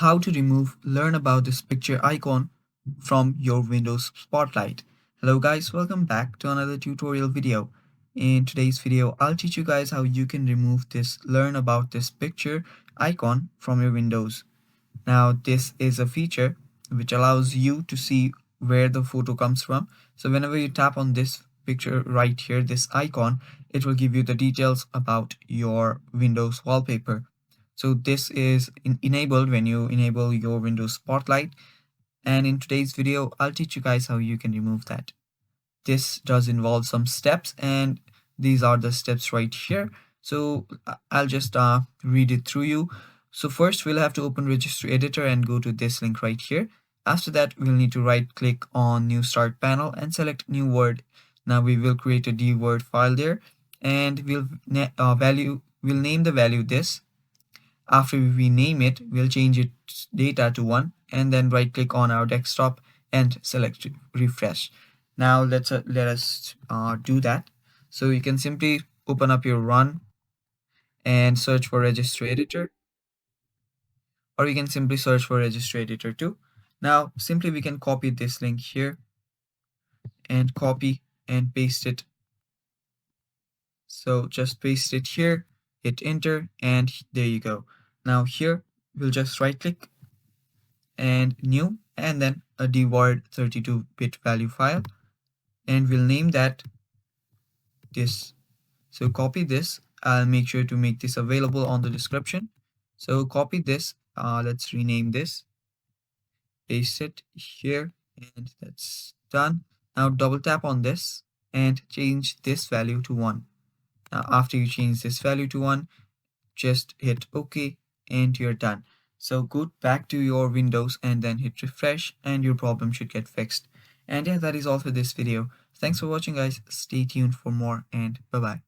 how to learn about this picture icon from your Windows Spotlight. Hello guys, welcome back to another tutorial video. In today's video, I'll teach you guys how you can learn about this picture icon from your Windows. Now, this is a feature which allows you to see where the photo comes from. So whenever you tap on this picture right here, this icon, it will give you the details about your Windows wallpaper. So this is enabled when you enable your Windows Spotlight. And in today's video, I'll teach you guys how you can remove that. This does involve some steps, and these are the steps right here. So I'll just read it through you. So first we'll have to open registry editor and go to this link right here. After that, we'll need to right click on new start panel and select new word. Now we will create a dword file there, and we'll name the value this. After we rename it, we'll change its data to 1 and then right click on our desktop and select refresh. Now let us do that. So you can simply open up your run and search for registry editor, or you can simply search for registry editor too. Now simply we can copy this link here and copy and paste it. So just paste it here, hit enter, and there you go. Now here we'll just right click and new, and then a dword 32-bit value file, and we'll name that this. So copy this. I'll make sure to make this available on the description. So copy this. Let's rename this, paste it here, and that's done. Now double tap on this and change this value to 1. Now after you change this value to 1, just hit OK and you're done. So go back to your Windows and then hit refresh, and your problem should get fixed. And yeah, that is all for this video. Thanks for watching guys. Stay tuned for more, and bye bye.